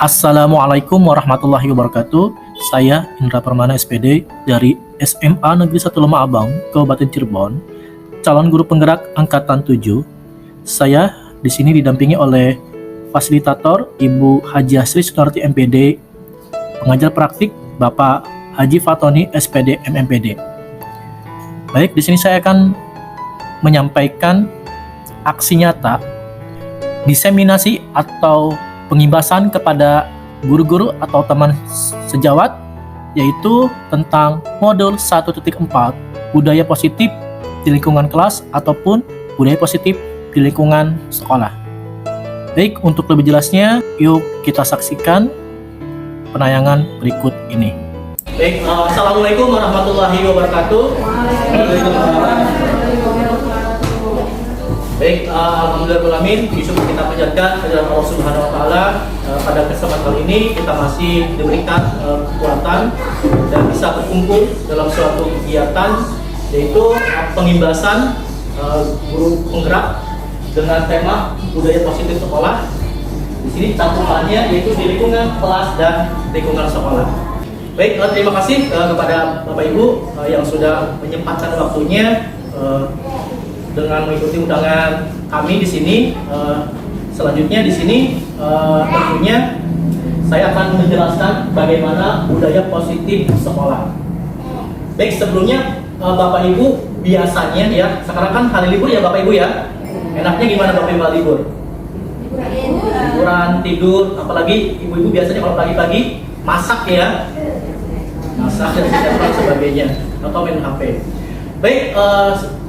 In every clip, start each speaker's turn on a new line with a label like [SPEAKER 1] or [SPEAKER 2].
[SPEAKER 1] Assalamualaikum warahmatullahi wabarakatuh. Saya Indra Permana SPD dari SMA Negeri 1 Lemah Abang, Kabupaten Cirebon, calon guru penggerak angkatan 7. Saya di sini didampingi oleh fasilitator Ibu Haji Sri Sunarti MPD, pengajar praktik Bapak Haji Fatoni SPD MMPD. Baik, di sini saya akan menyampaikan aksi nyata diseminasi atau pengibasan kepada guru-guru atau teman sejawat, yaitu tentang modul 1.4 budaya positif di lingkungan kelas ataupun budaya positif di lingkungan sekolah. Baik, untuk lebih jelasnya yuk kita saksikan penayangan berikut ini. Baik, Assalamualaikum warahmatullahi wabarakatuh. Baik, alhamdulillahirrahmanirrahim, syukur kita panjatkan kehadirat Allah Subhanahu wa taala. Pada kesempatan kali ini kita masih diberikan kekuatan dan bisa berkumpul dalam suatu kegiatan, yaitu pengimbasan guru penggerak dengan tema budaya positif sekolah. Di sini cakupannya yaitu di lingkungan kelas dan lingkungan sekolah. Baik, terima kasih kepada Bapak Ibu yang sudah menyempatkan waktunya dengan mengikuti undangan kami di sini. Selanjutnya di sini tentunya saya akan menjelaskan bagaimana budaya positif sekolah. Baik, sebelumnya Bapak Ibu biasanya ya, sekarang kan hari libur ya Bapak Ibu ya. Enaknya gimana Bapak Ibu libur? Liburan, tidur, apalagi ibu-ibu biasanya kalau pagi-pagi masak ya. Masak dan sebagainya atau main HP. Baik,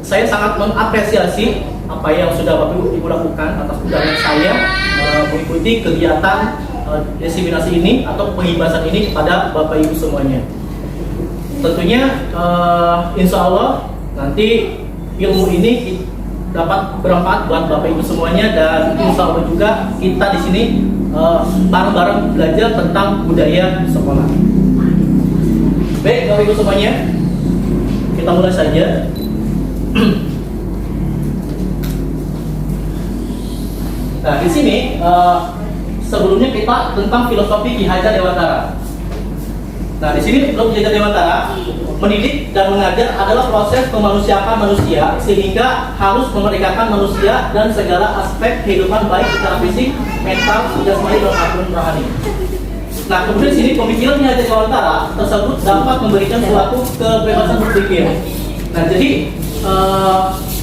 [SPEAKER 1] saya sangat mengapresiasi apa yang sudah Bapak Ibu lakukan atas undangan saya mengikuti kegiatan diseminasi ini atau pengibasan ini kepada Bapak Ibu semuanya. Tentunya insya Allah nanti ilmu ini dapat bermanfaat buat Bapak Ibu semuanya, dan insya Allah juga kita di sini bareng-bareng belajar tentang budaya sekolah. Baik, Bapak Ibu semuanya, kita mulai saja. Nah, di sini sebelumnya kita tentang filosofi Ki Hajar Dewantara. Nah, di sini Ki Hajar Dewantara mendidik dan mengajar adalah proses pemanusiaan manusia sehingga harus memerdekakan manusia dan segala aspek kehidupan baik secara fisik, mental, jasmani dan akhlak rohani. Nah, kemudian di sini pemikiran Ki Hajar Dewantara tersebut dapat memberikan suatu kebebasan berpikir. Nah, jadi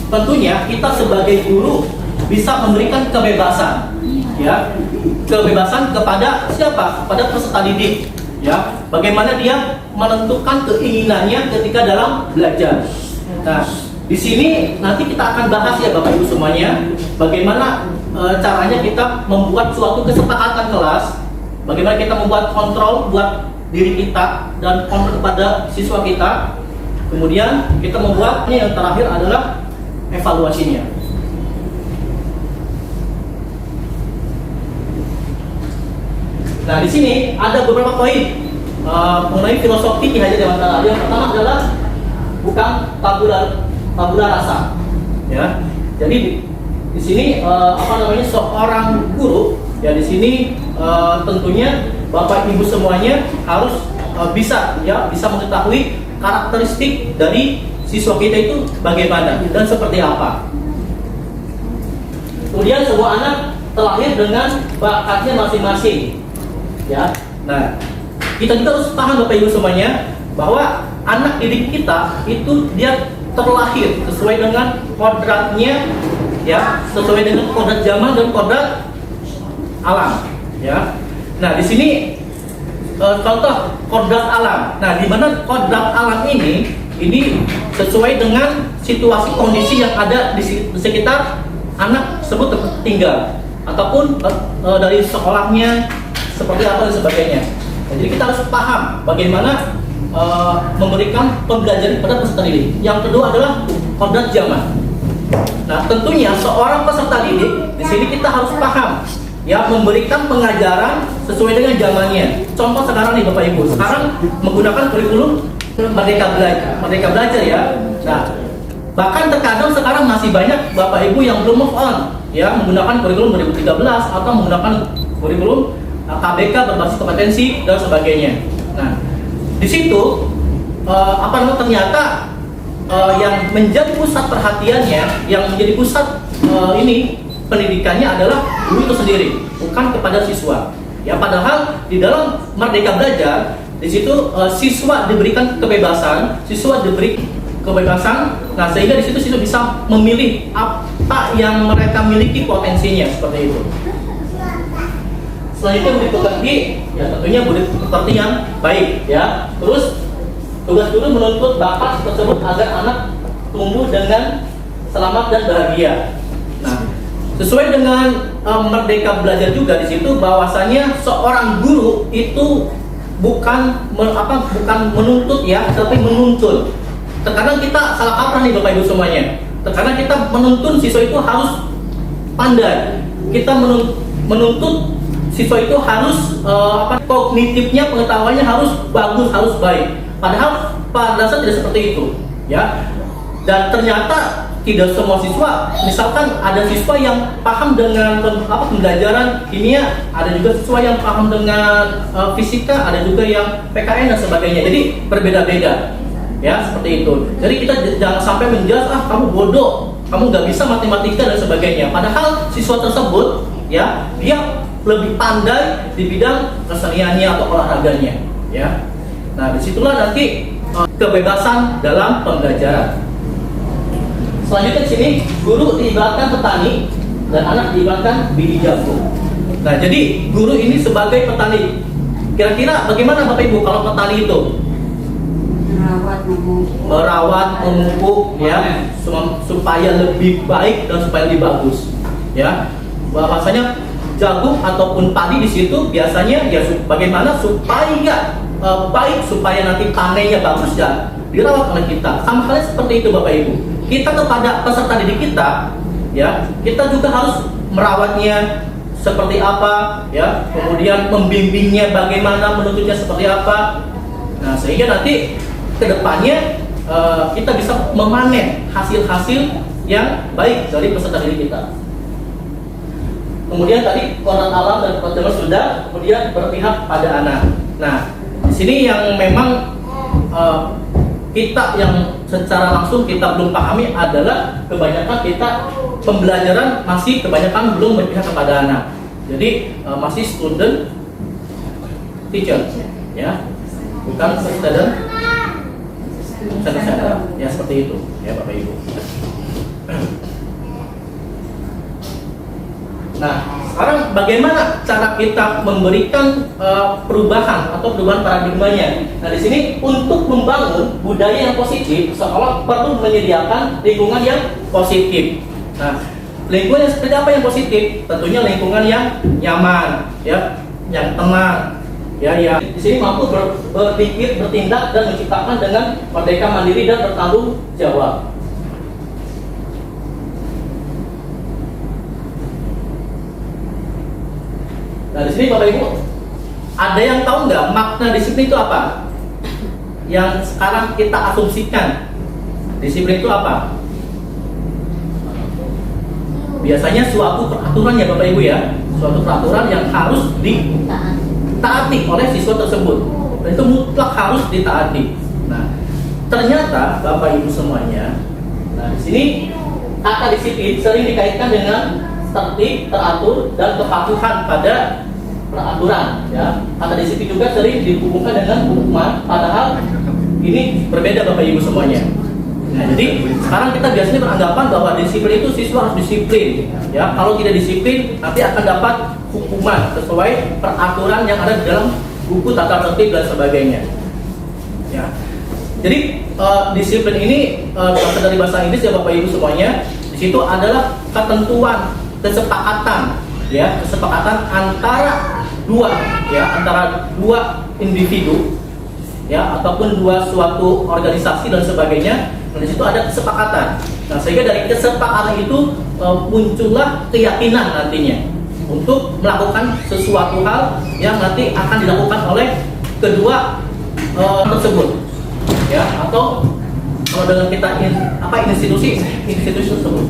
[SPEAKER 1] tentunya kita sebagai guru bisa memberikan kebebasan, ya, kebebasan kepada siapa? Kepada peserta didik, ya. Bagaimana dia menentukan keinginannya ketika dalam belajar. Nah, di sini nanti kita akan bahas ya Bapak Ibu semuanya, bagaimana caranya kita membuat suatu kesepakatan kelas, bagaimana kita membuat kontrol buat diri kita dan kontrol kepada siswa kita. Kemudian kita membuatnya, yang terakhir adalah evaluasinya. Nah, di sini ada beberapa poin mengenai filosofi Ki Hajar Dewantara. Yang pertama adalah bukan tabula rasa, ya. Jadi di sini seorang guru ya, di sini tentunya Bapak Ibu semuanya harus bisa mengetahui karakteristik dari siswa kita itu bagaimana dan seperti apa. Kemudian sebuah anak terlahir dengan bakatnya masing-masing, ya. Nah, kita juga harus paham Bapak Ibu semuanya bahwa anak didik kita itu dia terlahir sesuai dengan kodratnya, ya, sesuai dengan kodrat zaman dan kodrat alam, ya. Nah, di sini contoh kodrat alam. Nah, di mana kodrat alam ini sesuai dengan situasi kondisi yang ada di sekitar anak tersebut tinggal, ataupun dari sekolahnya seperti apa dan sebagainya. Nah, jadi kita harus paham bagaimana memberikan pembelajaran pada peserta didik. Yang kedua adalah kodrat zaman. Nah, tentunya seorang peserta didik di sini kita harus paham, ya, memberikan pengajaran sesuai dengan zamannya. Contoh sekarang nih Bapak Ibu, sekarang menggunakan kurikulum Merdeka Belajar, ya. Nah, bahkan terkadang sekarang masih banyak Bapak Ibu yang belum move on, ya, menggunakan kurikulum 2013 atau menggunakan kurikulum KBK berbasis kompetensi dan sebagainya. Nah, di situ ternyata yang menjadi pusat perhatiannya, yang menjadi pusat ini pendidikannya adalah guru itu sendiri, bukan kepada siswa. Ya, padahal di dalam Merdeka Belajar di situ siswa diberikan kebebasan, nah sehingga di situ siswa bisa memilih apa yang mereka miliki potensinya seperti itu. Selanjutnya budi pekerti, ya tentunya budi pekerti yang baik, ya. Terus tugas guru menuntut bakat tersebut agar anak tumbuh dengan selamat dan bahagia. Nah, sesuai dengan Merdeka Belajar juga di situ bahwasanya seorang guru itu bukan menuntut ya, tapi menuntun. Terkadang kita salah kaprah nih Bapak Ibu semuanya. Terkadang kita menuntun siswa itu harus pandai. Kita menuntut siswa itu harus kognitifnya, pengetahuannya harus bagus, harus baik. Padahal pada dasar tidak seperti itu, ya. Dan ternyata tidak semua siswa, misalkan ada siswa yang paham dengan pembelajaran kimia, ada juga siswa yang paham dengan fisika, ada juga yang PKN dan sebagainya. Jadi berbeda-beda, ya seperti itu. Jadi kita jangan sampai menjudge kamu bodoh, kamu nggak bisa matematika dan sebagainya. Padahal siswa tersebut, ya dia lebih pandai di bidang keseniannya atau olahraganya, ya. Nah disitulah nanti kebebasan dalam pembelajaran. Selanjutnya di sini guru diibaratkan petani dan anak diibaratkan biji jagung. Nah, jadi guru ini sebagai petani. Kira-kira bagaimana Bapak Ibu kalau petani itu? Merawat, memupuk, ya, supaya lebih baik dan supaya lebih bagus. Ya, bahwasanya jagung ataupun padi di situ biasanya ya bagaimana supaya baik, supaya nanti panennya bagus ya dirawat oleh kita. Sama halnya seperti itu Bapak Ibu. Kita kepada peserta didik kita, ya, kita juga harus merawatnya seperti apa, ya, kemudian membimbingnya bagaimana, menuntutnya seperti apa. Nah, sehingga nanti kedepannya kita bisa memanen hasil-hasil yang baik dari peserta didik kita. Kemudian tadi koran alam dan koran sudah, kemudian berpihak pada anak. Nah, di sini yang memang kita yang secara langsung kita belum pahami adalah kebanyakan kita pembelajaran masih kebanyakan belum berpihak kepada anak. Jadi masih student teacher, ya, bukan student ya seperti itu, ya Bapak Ibu. Nah, sekarang bagaimana cara kita memberikan perubahan atau perubahan paradigmanya? Nah, di sini untuk membangun budaya yang positif, sekolah perlu menyediakan lingkungan yang positif. Nah, lingkungan yang seperti apa yang positif? Tentunya lingkungan yang nyaman, ya, yang tenang, ya, yang di sini mampu berpikir, bertindak dan menciptakan dengan merdeka, mandiri dan bertanggung jawab. Nah, di sini Bapak Ibu, ada yang tahu nggak makna disiplin itu apa? Yang sekarang kita asumsikan disiplin itu apa? Biasanya suatu peraturan ya Bapak Ibu ya, suatu peraturan yang harus ditaati oleh siswa tersebut, dan itu mutlak harus ditaati. Nah, ternyata Bapak Ibu semuanya, nah di sini kata disiplin sering dikaitkan dengan tertib, teratur, dan kepatuhan pada peraturan, ya. Kata disiplin juga sering dihubungkan dengan hukuman, padahal ini berbeda Bapak Ibu semuanya. Nah, jadi sekarang kita biasanya beranggapan bahwa disiplin itu siswa harus disiplin, ya. Kalau tidak disiplin nanti akan dapat hukuman sesuai peraturan yang ada di dalam buku tata tertib dan sebagainya, ya. Jadi disiplin ini berasal dari bahasa Inggris ya Bapak Ibu semuanya. Di situ adalah ketentuan, kesepakatan, ya, kesepakatan antara dua individu, ya, ataupun dua suatu organisasi dan sebagainya. Nah, di situ ada kesepakatan. Nah, sehingga dari kesepakatan itu muncullah keyakinan nantinya untuk melakukan sesuatu hal yang nanti akan dilakukan oleh kedua tersebut, ya, atau kalau dengan kita institusi tersebut.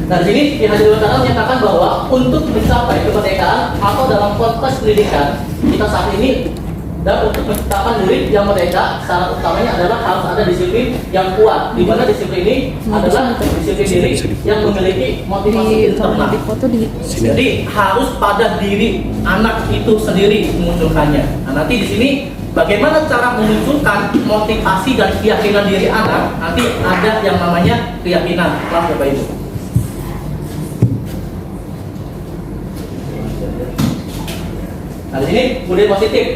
[SPEAKER 1] Nah, di sini di Hasil Utara menyatakan bahwa untuk mencapai kemerdekaan atau dalam konteks pendidikan kita saat ini, dan untuk menciptakan murid yang merdeka, syarat utamanya adalah harus ada disiplin yang kuat, di mana disiplin ini adalah disiplin diri yang memiliki motivasi internal. Jadi harus pada diri anak itu sendiri memunculkannya. Nah, nanti di sini bagaimana cara memunculkan motivasi dan keyakinan diri anak? Nanti ada yang namanya keyakinan, kelas Bapak Ibu. Nah, di sini budaya positif.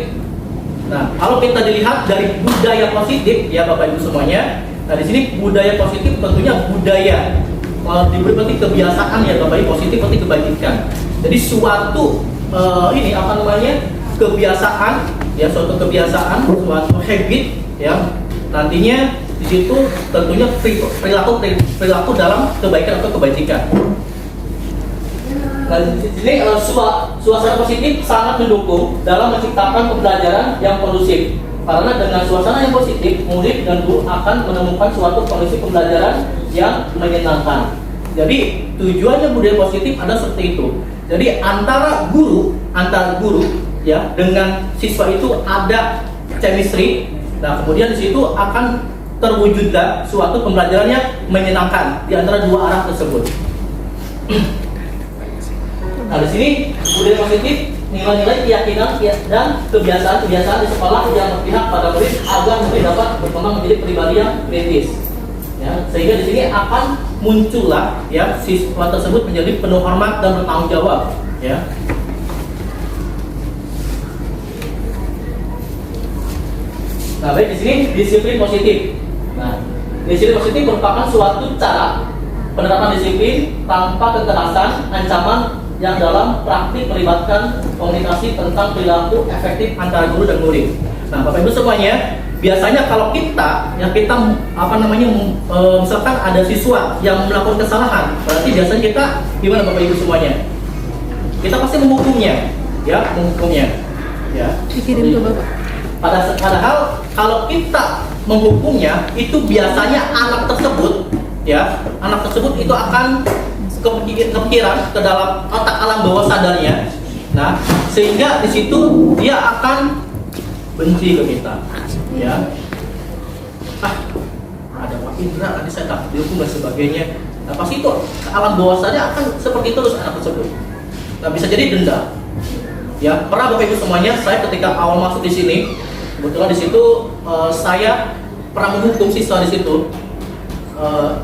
[SPEAKER 1] Nah, kalau kita dilihat dari budaya positif, ya Bapak Ibu semuanya. Nah, di sini budaya positif tentunya budaya diberi penting kebiasaan, ya Bapak Ibu. Positif berarti kebaikan. Jadi suatu ini apa namanya, kebiasaan, ya suatu kebiasaan, suatu habit, ya nantinya di situ tentunya perilaku dalam kebaikan atau kebajikan. Nah, di sini suasana positif sangat mendukung dalam menciptakan pembelajaran yang kondusif. Karena dengan suasana yang positif, murid dan guru akan menemukan suatu kondisi pembelajaran yang menyenangkan. Jadi tujuannya budaya positif ada seperti itu. Jadi antara guru ya dengan siswa itu ada chemistry. Nah, kemudian di situ akan terwujudlah suatu pembelajaran yang menyenangkan di antara dua arah tersebut. Nah, di sini budaya positif nilai-nilai keyakinan dan kebiasaan-kebiasaan di sekolah yang berpihak pada murid agar murid dapat berkembang menjadi pribadi yang kritis. Ya, sehingga di sini akan muncullah ya siswa tersebut menjadi penuh hormat dan bertanggung jawab. Ya. Nah, baik, di sini disiplin positif. Nah, disiplin positif merupakan suatu cara penerapan disiplin tanpa kekerasan, ancaman yang dalam praktik melibatkan komunikasi tentang perilaku efektif antara guru dan murid. Nah, Bapak Ibu semuanya, biasanya kalau kita apa namanya, misalkan ada siswa yang melakukan kesalahan, berarti biasanya kita gimana Bapak Ibu semuanya? Kita pasti menghukumnya, ya, ya.
[SPEAKER 2] Dikirim ke Bapak.
[SPEAKER 1] Padahal kalau kita menghukumnya, itu biasanya anak tersebut itu akan kepikiran ke dalam otak alam bawah sadarnya. Nah, sehingga di situ dia akan benci ke kita, ya. Ada Pak Indra, tadi saya tak dihukum dan sebagainya. Nah, pasti itu alam bawah sadar akan seperti itu terus anak tersebut. Nah, bisa jadi denda. Ya, pernah Bapak Ibu semuanya, saya ketika awal masuk di sini, kebetulan di situ saya pernah menghukum siswa di situ.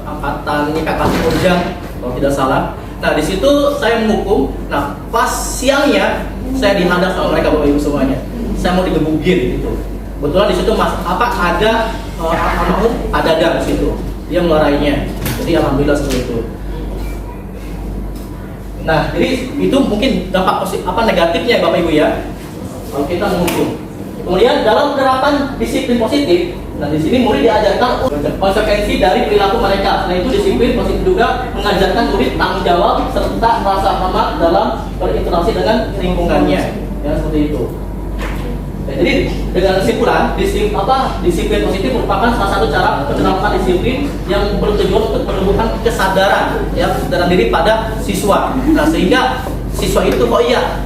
[SPEAKER 1] Angkatan Kakak Ujang kalau tidak salah. Nah, di situ saya menghukum. Nah, pas siangnya saya dihadap sama mereka Bapak Ibu semuanya. Saya mau digebugin gitu. Kebetulan di situ ada almarhum Pak Dadang di situ. Dia melarainya. Jadi alhamdulillah seperti itu. Nah, jadi itu mungkin dampak negatifnya Bapak Ibu ya. Kalau kita menghukum. Kemudian dalam penerapan disiplin positif, nah di sini murid diajarkan konsekuensi dari perilaku mereka. Selain itu disiplin positif juga mengajarkan murid tanggung jawab serta merasa hormat dalam berinteraksi dengan lingkungannya. Ya, seperti itu. Ya, jadi dengan kesimpulan, disiplin positif merupakan salah satu cara penerapan disiplin yang bertujuan untuk menumbuhkan kesadaran diri pada siswa. Nah, sehingga siswa itu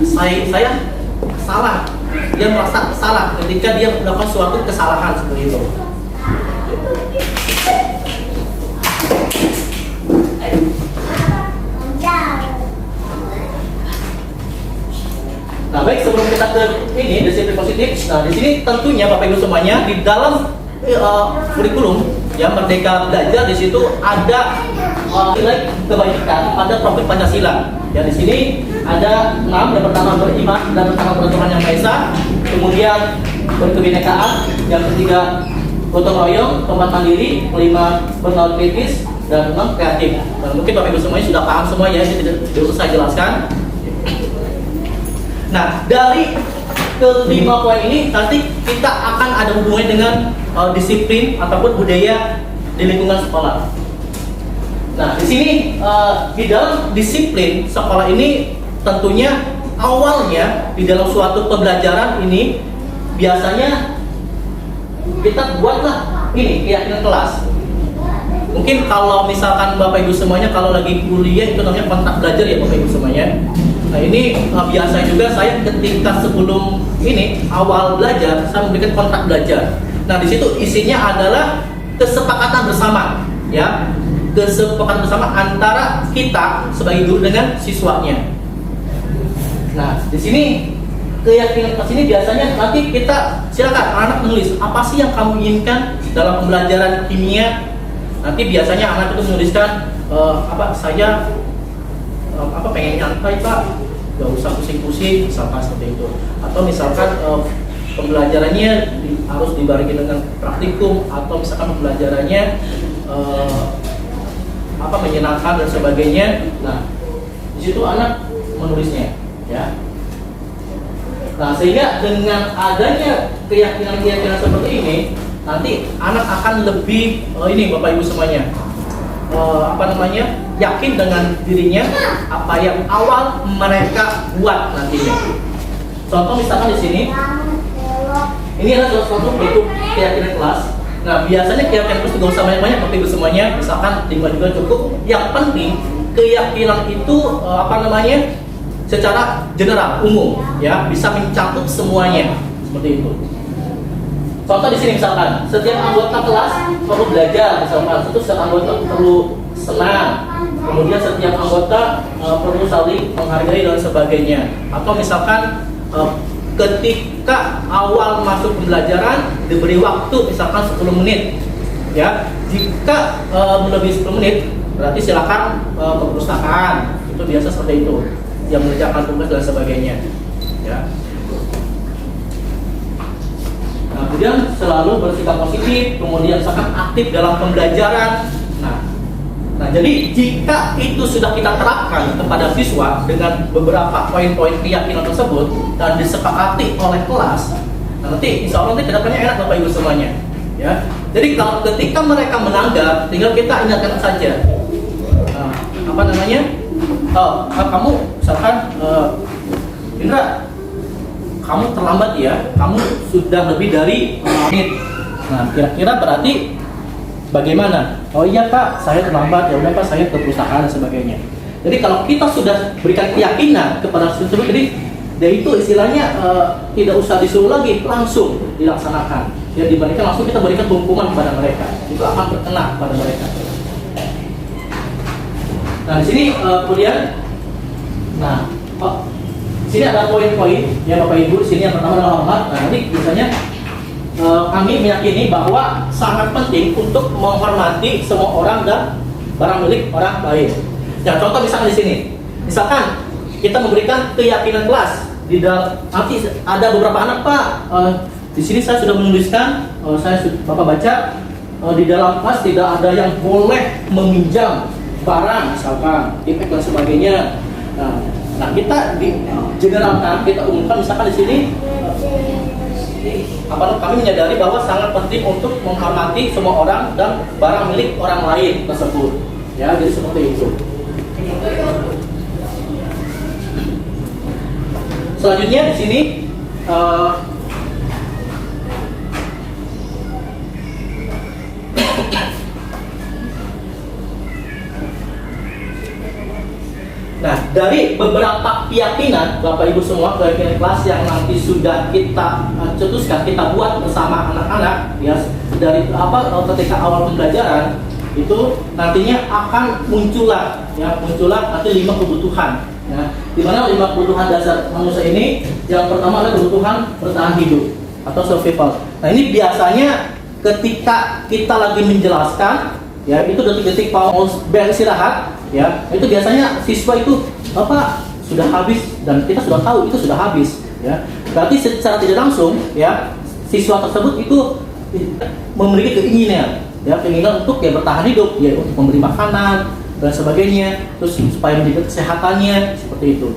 [SPEAKER 1] saya salah. Dia merasa salah ketika dia melakukan suatu kesalahan seperti itu. Nah, baik, sebelum kita ke ini disiplin positif, nah di sini tentunya Bapak Ibu semuanya di dalam kurikulum ya Merdeka Belajar di situ ada nilai kebaikan pada profil Pancasila. Ya, di sini ada 6, yang pertama beriman dan bertakwa kepada Tuhan Yang Maha Esa, kemudian berkebinekaan, yang ketiga gotong royong, keempat mandiri, kelima bernalar kritis, dan 6 kreatif. Nah, mungkin Bapak Ibu semuanya sudah paham semua ya, ini tidak usah saya jelaskan. Nah, dari kelima poin ini nanti kita akan ada hubungannya dengan disiplin ataupun budaya di lingkungan sekolah. Nah, di sini di dalam disiplin sekolah ini tentunya awalnya di dalam suatu pembelajaran ini biasanya kita buatlah ini keyakinan kelas. Mungkin kalau misalkan Bapak Ibu semuanya kalau lagi kuliah itu namanya kontrak belajar ya Bapak Ibu semuanya. Nah ini biasa juga saya ketika sebelum ini awal belajar saya memberikan kontrak belajar. Nah di situ isinya adalah kesepakatan bersama, ya, kesepakatan bersama antara kita sebagai guru dengan siswanya. Nah di sini keyakinan ke sini biasanya nanti kita silakan anak menulis apa sih yang kamu inginkan dalam pembelajaran kimia. Nanti biasanya anak itu menuliskan saya pengen nyantai Pak, gak usah pusing-pusing misalkan seperti itu. Atau misalkan pembelajarannya harus dibarengi dengan praktikum, atau misalkan pembelajarannya menyenangkan dan sebagainya. Nah di situ anak menulisnya, ya. Nah sehingga dengan adanya keyakinan-keyakinan seperti ini, nanti anak akan lebih ini Bapak Ibu semuanya yakin dengan dirinya apa yang awal mereka buat nantinya. Contoh misalkan di sini, ini adalah suatu bentuk keyakinan kelas. Nah biasanya keyakinan kelas tidak usah banyak-banyak Bapak Ibu semuanya, misalkan 5 juga cukup. Yang penting keyakinan itu secara general, umum, ya, bisa mencakup semuanya seperti itu. Contoh di sini misalkan, setiap anggota kelas perlu belajar, misalkan setiap anggota perlu senang, kemudian setiap anggota perlu saling menghargai dan sebagainya. Atau misalkan ketika awal masuk pembelajaran diberi waktu misalkan 10 menit, ya. Jika melebihi 10 menit berarti silakan ke perpustakaan. Itu biasa seperti itu, yang mengerjakan tugas dan sebagainya, ya. Nah, kemudian selalu bersikap positif, kemudian sangat aktif dalam pembelajaran. Nah, jadi jika itu sudah kita terapkan kepada siswa dengan beberapa poin-poin keyakinan tersebut dan disepakati oleh kelas, nah nanti insya Allah nanti kedepannya enak Bapak Ibu semuanya, ya. Jadi kalau ketika mereka menanggap, tinggal kita ingatkan saja, kamu misalkan Indra, kamu terlambat ya, kamu sudah lebih dari menit. Nah, kira-kira berarti bagaimana? Oh iya Pak, saya terlambat, ya udah Pak, saya ke perusahaan dan sebagainya. Jadi kalau kita sudah berikan keyakinan kepada siswa, jadi itu istilahnya tidak usah disuruh lagi, langsung dilaksanakan. Ya dibandingkan langsung kita berikan hukuman kepada mereka, itu akan terkena pada mereka. Nah di sini kemudian, sini ada poin-poin ya Bapak Ibu. Sini yang pertama adalah hormat. Nah nanti biasanya kami meyakini bahwa sangat penting untuk menghormati semua orang dan barang milik orang lain. Ya contoh misalkan di sini, misalkan kita memberikan keyakinan kelas di dalam, nanti ada beberapa anak Pak, di sini saya sudah menuliskan, Bapak baca di dalam kelas tidak ada yang boleh meminjam barang, misalkan iPad dan sebagainya. Nah kita generalkan, kita umumkan misalkan di sini kami menyadari bahwa sangat penting untuk menghormati semua orang dan barang milik orang lain tersebut. Ya, jadi seperti itu. Selanjutnya di sini nah, dari beberapa keyakinan Bapak Ibu semua, keyakinan kelas yang nanti sudah kita cetuskan, kita buat bersama anak-anak, ya, dari ketika awal pembelajaran itu nantinya akan muncullah nanti 5 kebutuhan, ya, di mana 5 kebutuhan dasar manusia ini. Yang pertama adalah kebutuhan bertahan hidup atau survival. Nah ini biasanya ketika kita lagi menjelaskan, ya, itu detik-detik mau beristirahat, ya, itu biasanya siswa itu sudah habis dan kita sudah tahu itu sudah habis, ya. Berarti secara tidak langsung, ya, siswa tersebut itu memiliki keinginan untuk bertahan hidup, ya, untuk memberi makanan dan sebagainya, terus supaya menjaga kesehatannya seperti itu.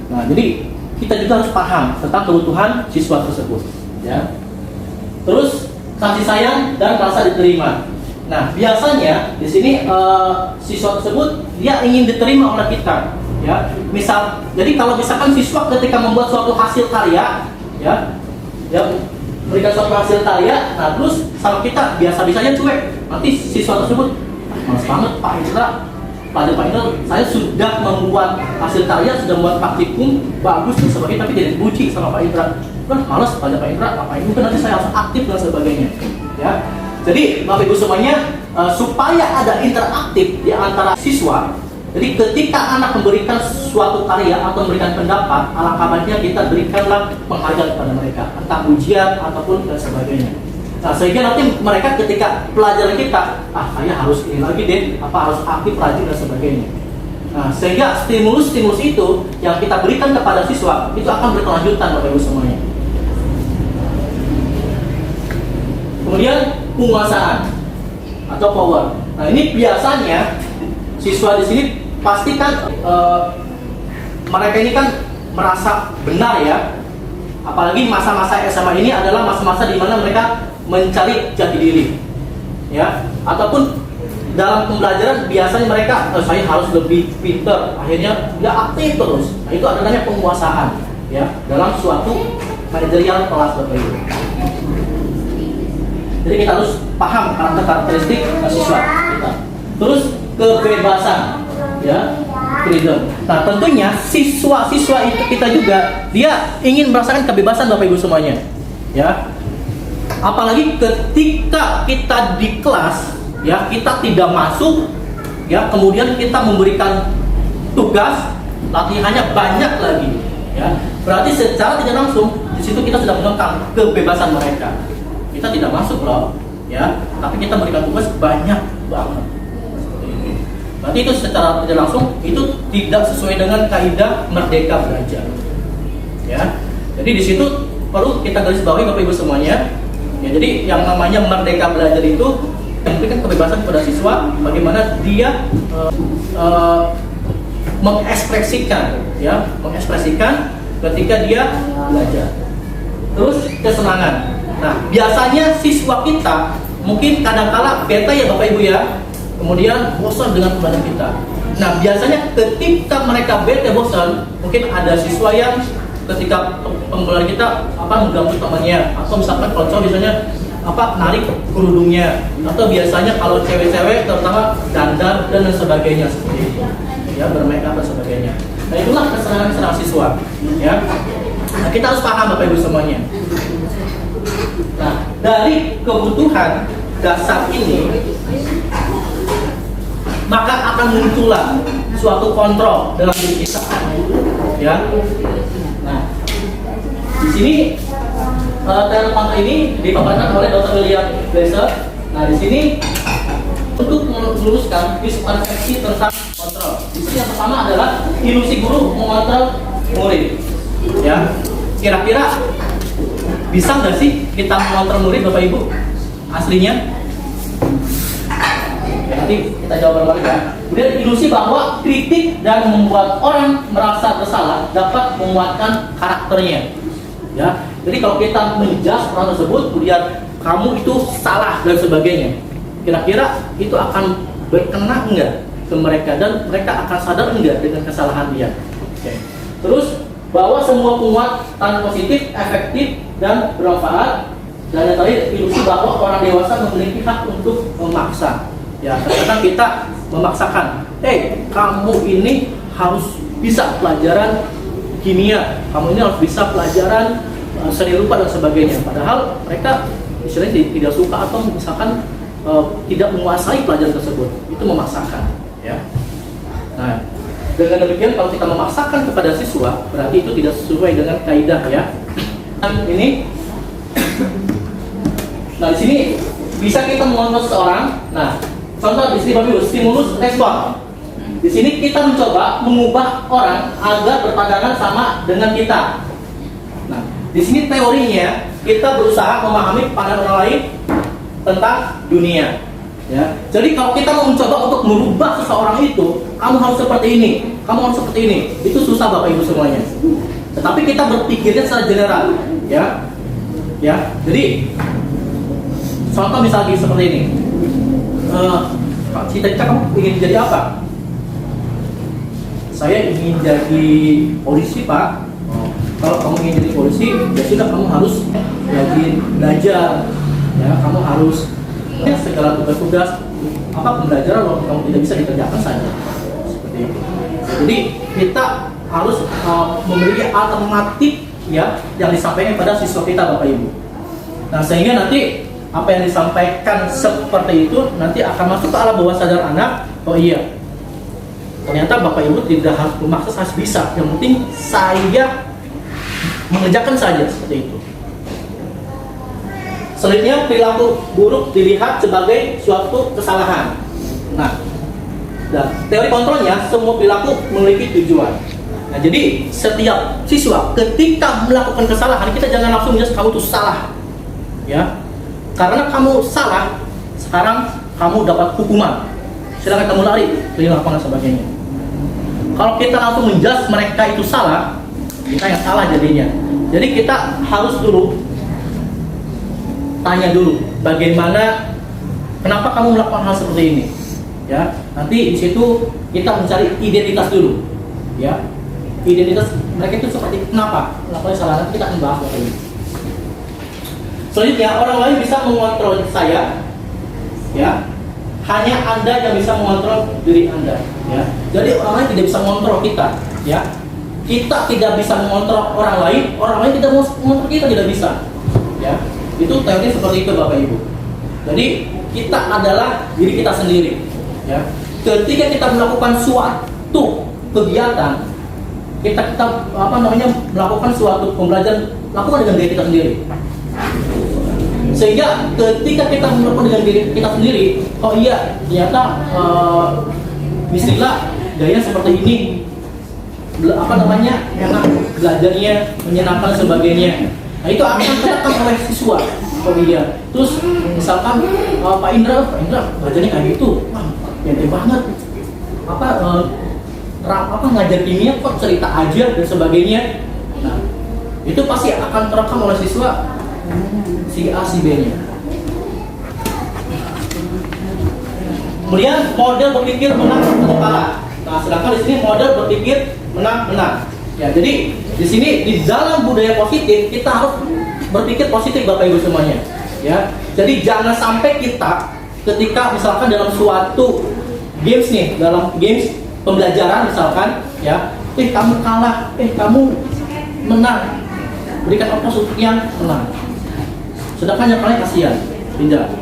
[SPEAKER 1] Nah, jadi kita juga harus paham tentang kebutuhan siswa tersebut, ya. Terus kasih sayang dan rasa diterima. Nah, biasanya di sini siswa tersebut dia ingin diterima oleh kita, ya. Jadi kalau misalkan siswa ketika membuat suatu hasil karya, ya, berikan suatu hasil karya, nah terus sama kita biasa-biasanya cuek, nanti siswa tersebut Males banget Pak Indra, Pak Indra, saya sudah membuat hasil karya, sudah membuat praktikum bagus dan sebagainya, tapi tidak dipuji sama Pak Indra. Kan males pada Pak Indra, ngapain juga nanti saya harus aktif dan sebagainya. Ya, jadi Bapak Ibu semuanya, supaya ada interaktif di antara siswa. Jadi ketika anak memberikan suatu karya atau memberikan pendapat, alangkah baiknya kita berikanlah penghargaan kepada mereka, entah ujian ataupun dan sebagainya. Nah, sehingga nanti mereka ketika pelajaran kita, saya harus ini lagi deh, harus aktif, rajin dan sebagainya. Nah, sehingga stimulus-stimulus itu yang kita berikan kepada siswa itu akan berkelanjutan Bapak Ibu semuanya. Kemudian penguasaan atau power. Nah, ini biasanya siswa di sini pasti kan mereka ini kan merasa benar ya. Apalagi masa-masa SMA ini adalah masa-masa di mana mereka mencari jati diri, ya. Ataupun dalam pembelajaran biasanya mereka saya harus lebih pintar, akhirnya nggak aktif terus. Nah, itu adalah penguasaan, ya, dalam suatu manajerial kelas Bapak Ibu. Jadi kita harus paham karakteristik siswa kita. Terus kebebasan, ya, freedom. Nah, tentunya siswa-siswa itu kita juga dia ingin merasakan kebebasan Bapak Ibu semuanya, ya. Apalagi ketika kita di kelas, ya, kita tidak masuk, ya, kemudian kita memberikan tugas, latihannya banyak lagi, ya. Berarti secara tidak langsung di situ kita sudah mengekang kebebasan mereka. Kita tidak masuk loh, ya, tapi kita memberikan tugas banyak banget. Berarti itu secara tidak langsung itu tidak sesuai dengan kaidah merdeka belajar, ya. Jadi di situ perlu kita garis bawahi Bapak Ibu semuanya. Ya, jadi yang namanya merdeka belajar itu memberikan kebebasan kepada siswa bagaimana dia mengekspresikan, ya, mengekspresikan ketika dia belajar. Terus kesenangan. Nah, biasanya siswa kita mungkin kadang-kala beta ya Bapak Ibu ya, kemudian bosan dengan pembelajaran kita. Nah, biasanya ketika mereka bete bosan, mungkin ada siswa yang ketika pembelajaran kita mengganggu temannya, atau misalkan kalau cowok biasanya narik kerudungnya, atau biasanya kalau cewek-cewek terutama dandan dan sebagainya seperti itu, ya, bermake up dan sebagainya. Nah, itulah kesenangan siswa, ya. Nah, kita harus paham Bapak Ibu semuanya. Nah, dari kebutuhan dasar ini maka akan muncullah suatu kontrol dalam diri kita, ya. Nah, di sini telepon ini dipaparkan oleh Dr. William Glasser. Nah, di sini untuk meluruskan miskonsepsi tentang kontrol. Di sini yang pertama adalah ilusi guru mengontrol murid. Ya, kira-kira bisa nggak sih kita mengontrol murid Bapak Ibu? Aslinya? Ya, nanti kita jawab bareng-bareng ya. Kemudian ilusi bahwa kritik dan membuat orang merasa bersalah dapat menguatkan karakternya. Ya, jadi kalau kita menjudge orang tersebut, kemudian kamu itu salah dan sebagainya, kira-kira itu akan berkena enggak ke mereka dan mereka akan sadar enggak dengan kesalahan dia? Oke. Terus bahwa semua penguatan positif, efektif dan bermanfaat. Dan yang terakhir, ilusi bahwa orang dewasa memiliki hak untuk memaksa. Ya, ternyata kita memaksakan, kamu ini harus bisa pelajaran kimia, kamu ini harus bisa pelajaran seni rupa dan sebagainya. Padahal mereka istilahnya tidak suka atau misalkan tidak menguasai pelajaran tersebut, itu memaksakan, ya. Nah, dengan demikian kalau kita memaksakan kepada siswa, berarti itu tidak sesuai dengan kaidah, ya. Ini, nah di sini bisa kita mengontrol seseorang. Nah, contoh di sini Bapak Ibu, stimulus respon. Di sini kita mencoba mengubah orang agar berpandangan sama dengan kita. Nah, di sini teorinya kita berusaha memahami pandangan orang lain tentang dunia. Ya, jadi kalau kita mau mencoba untuk merubah seseorang itu, kamu harus seperti ini, kamu harus seperti ini, itu susah Bapak Ibu semuanya. Tetapi kita berpikirnya secara general, ya. Ya, jadi contoh misalnya seperti ini. Cita-cita kamu ingin jadi apa? Saya ingin jadi polisi, Pak. Kalau kamu ingin jadi polisi, ya sudah, kamu harus rajin belajar, ya. Kamu harus segala tugas-tugas pembelajaran waktu kamu tidak bisa dikerjakan saja seperti itu. Jadi kita harus memiliki alternatif ya yang disampaikan pada siswa kita, Bapak Ibu. Nah, sehingga nanti apa yang disampaikan seperti itu nanti akan masuk ke alam bawah sadar anak. Oh iya, ternyata Bapak Ibu tidak harus memaksa, harus bisa. Yang penting saya mengerjakan saja, seperti itu. Selanjutnya, perilaku buruk dilihat sebagai suatu kesalahan. Nah, teori kontrolnya, semua perilaku memiliki tujuan. Nah, jadi setiap siswa ketika melakukan kesalahan, kita jangan langsung menjudge kamu itu salah, ya. Karena kamu salah, sekarang kamu dapat hukuman. Silakan kamu lari ke lapangan sebagainya. Kalau kita langsung menjudge mereka itu salah, kita yang salah jadinya. Jadi kita harus dulu tanya dulu, bagaimana, kenapa kamu melakukan hal seperti ini, ya. Nanti di situ kita mencari identitas dulu, ya. Identitas mereka itu seperti kenapa melakukan kesalahan, kita akan bahas lagi. Selanjutnya, orang lain bisa mengontrol saya, ya. Hanya Anda yang bisa mengontrol diri Anda, ya. Jadi orang lain tidak bisa mengontrol kita, ya. Kita tidak bisa mengontrol orang lain tidak mau mengontrol kita, tidak bisa, ya. Itu teori seperti itu, Bapak Ibu. Jadi kita adalah diri kita sendiri, ya. Ketika kita melakukan suatu kegiatan, kita melakukan suatu pembelajaran, lakukan dengan diri kita sendiri. Sehingga ketika kita melakukan dengan diri kita sendiri, oh iya, ternyata bismillah gaya seperti ini, enak belajarnya, menyenangkan sebagainya. Nah, itu akan dikatakan oleh siswa. Oh iya, terus misalkan Pak Indra belajarnya kayak gitu, wah, gede banget. Ngajar kimia kok cerita aja dan sebagainya. Nah, itu pasti akan terekam oleh siswa si A, si B-nya. Kemudian model berpikir menang atau kalah. Nah, sedangkan di sini model berpikir menang. Ya, jadi di sini di dalam budaya positif kita harus berpikir positif, Bapak Ibu semuanya. Ya, jadi jangan sampai kita ketika misalkan dalam suatu games nih, dalam games pembelajaran misalkan, ya, kamu kalah, kamu menang, berikan ongkos untuk yang menang. Sedangkan yang kalian kasihan, tidak.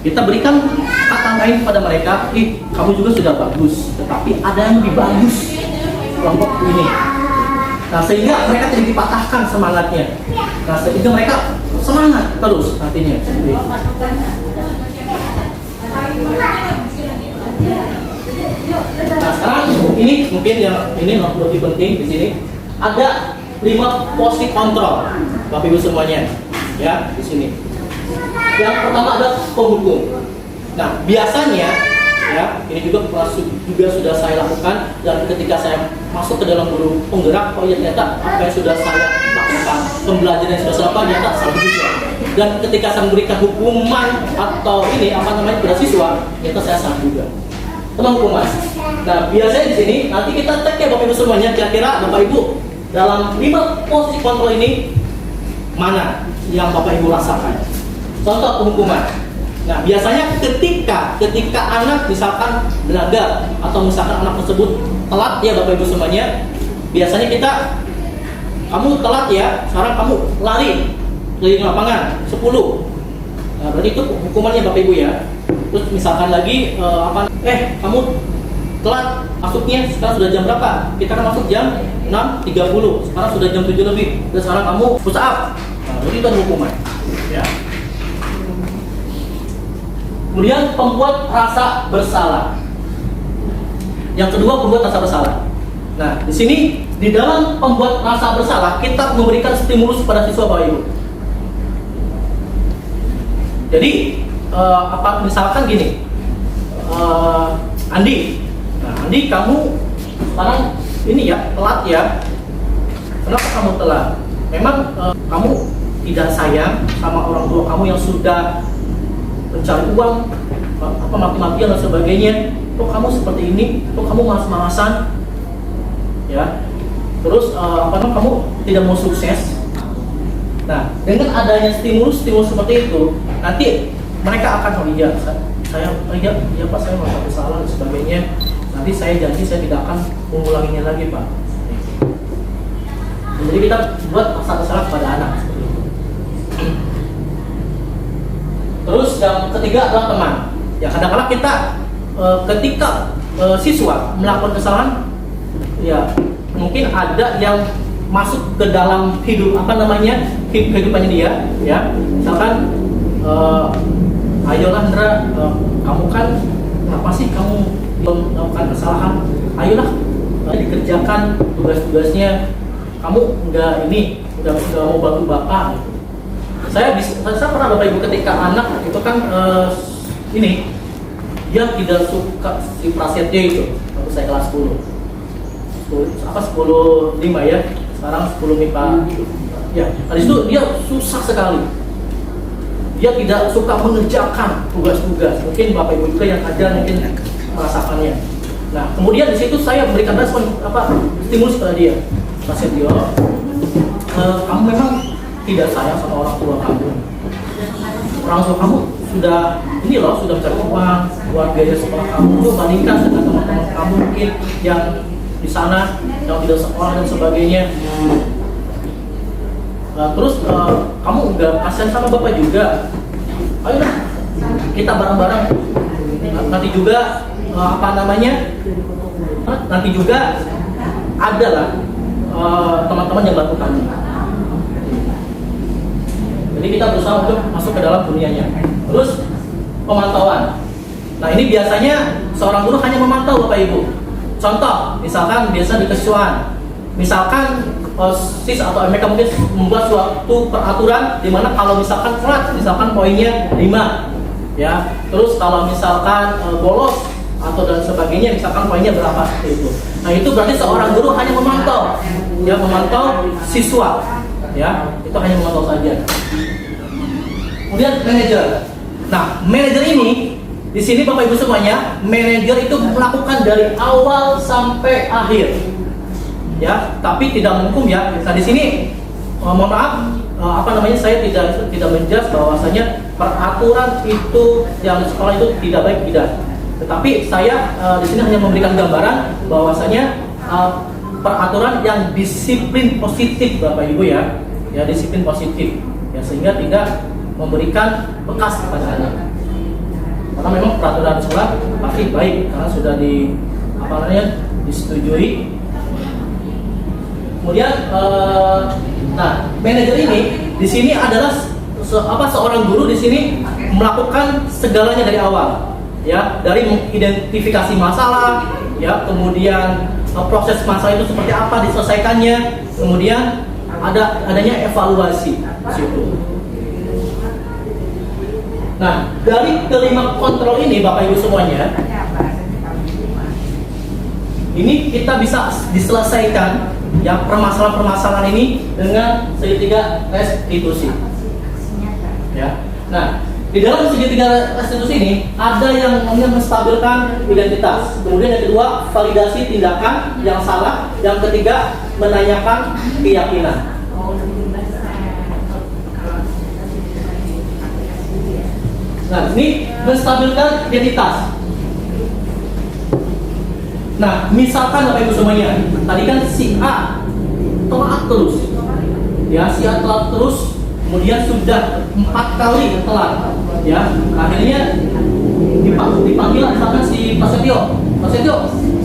[SPEAKER 1] Kita berikan kata lain pada mereka, kamu juga sudah bagus, tetapi ada yang lebih bagus kelompok ini. Nah, sehingga mereka tidak dipatahkan semangatnya. Nah, sehingga mereka semangat terus nantinya. Nah, sekarang ini mungkin yang ini lebih penting di sini ada 5 posisi kontrol, Bapak Ibu semuanya, ya, di sini. Yang pertama ada penghukum. Nah, biasanya, ya, ini juga sudah saya lakukan, dan ketika saya masuk ke dalam guru penggerak, oh ya, ternyata apa yang sudah saya lakukan, pembelajaran yang sudah saya lakukan ternyata salah juga. Dan ketika saya memberikan hukuman atau ini kepada siswa, ternyata saya salah juga. Tentang hukuman. Nah, biasanya di sini nanti kita cek ya Bapak Ibu semuanya, kira-kira Bapak Ibu dalam 5 posisi kontrol ini mana yang Bapak Ibu rasakan. Contoh penghukuman. Nah, biasanya ketika anak misalkan belaga atau misalkan anak tersebut telat ya Bapak Ibu semuanya, biasanya kamu telat ya, sekarang kamu lari keliling lapangan 10. Nah, berarti itu hukumannya Bapak Ibu ya. Terus misalkan lagi kamu telat masuknya, sekarang sudah jam berapa? Kita kan masuk jam 6.30, sekarang sudah jam 7 lebih, dan sekarang kamu push up. Nah, berarti itu hukuman ya. Kemudian pembuat rasa bersalah. Yang kedua, pembuat rasa bersalah. Nah, di sini di dalam pembuat rasa bersalah kita memberikan stimulus pada siswa Bapak Ibu. Jadi misalkan gini, Andi. Nah, Andi, kamu sekarang ini ya telat ya. Kenapa kamu telat? Memang kamu tidak sayang sama orang tua kamu yang sudah mencari uang, mati-matian dan sebagainya. Kok kamu seperti ini? Kok kamu malas-malasan? Ya. Terus kamu tidak mau sukses? Nah, dengan adanya stimulus seperti itu, nanti mereka akan iya Pak, saya merasa bersalah dan sebagainya. Nanti saya janji saya tidak akan mengulanginya lagi Pak. Jadi kita buat rasa bersalah kepada anak seperti itu. Terus yang ketiga adalah teman. Ya kadang-kadang kita ketika siswa melakukan kesalahan, ya mungkin ada yang masuk ke dalam kehidupannya dia, ya misalkan ayolah Ndra, kamu kan kenapa sih kamu melakukan kesalahan, ayolah dikerjakan tugas-tugasnya, kamu udah mau bantu bapak. Saya pernah Bapak Ibu ketika anak itu kan dia tidak suka si Prasetyo itu waktu saya kelas 10 5 ya, sekarang 10 MIPA ya. Habis itu dia susah sekali, dia tidak suka mengerjakan tugas-tugas. Mungkin Bapak Ibu juga yang ajar mungkin merasakannya. Nah kemudian di situ saya memberikan respon stimulus kepada dia, Prasetyo, kamu memang tidak sayang sama orang tua kamu. Orang tua kamu sudah mencari uang buat biaya sekolah kamu. Lu bandingkan dengan teman-teman kamu mungkin yang di sana yang tidak sekolah dan sebagainya. Terus kamu nggak kasihan sama bapak juga. Ayolah kita bareng-bareng. Nanti juga nanti juga adalah teman-teman yang bantu kami. Jadi kita berusaha untuk masuk ke dalam dunianya. Terus pemantauan. Nah ini biasanya seorang guru hanya memantau Bapak Ibu. Contoh, misalkan biasa di kesiswaan, misalkan sis atau MK mungkin membuat suatu peraturan di mana kalau misalkan telat, misalkan poinnya 5, ya. Terus kalau misalkan bolos atau dan sebagainya, misalkan poinnya berapa seperti itu. Nah itu berarti seorang guru hanya memantau, ya, memantau siswa, ya. Itu hanya memantau saja. Kemudian manajer. Nah, manajer ini di sini Bapak Ibu semuanya, manajer itu melakukan dari awal sampai akhir. Ya, tapi tidak menghukum ya. Nah, di sini mohon maaf, saya tidak menjelaskan bahwasanya peraturan itu yang di sekolah itu tidak baik, tidak. Tetapi saya di sini hanya memberikan gambaran bahwasanya peraturan yang disiplin positif Bapak Ibu ya. Ya, disiplin positif. Ya, sehingga tidak memberikan bekas kepada anak. Karena memang peraturan sekolah pasti baik karena sudah disetujui. Kemudian, manajer ini di sini adalah seorang guru di sini melakukan segalanya dari awal, ya, dari mengidentifikasi masalah, ya, kemudian proses masalah itu seperti apa diselesaikannya, kemudian adanya evaluasi di situ. Nah, dari kelima kontrol ini Bapak Ibu semuanya, ini kita bisa diselesaikan ya permasalahan-permasalahan ini dengan segitiga restitusi. Ya. Nah, di dalam segitiga restitusi ini ada yang menstabilkan identitas. Kemudian yang kedua, validasi tindakan yang salah. Yang ketiga, menanyakan keyakinan. Nah, ini menstabilkan identitas. Nah, misalkan Bapak Ibu semuanya, tadi kan si A telat terus, ya, si A telat terus, kemudian sudah 4 kali telat, ya, akhirnya dipanggil misalkan si Prasetyo,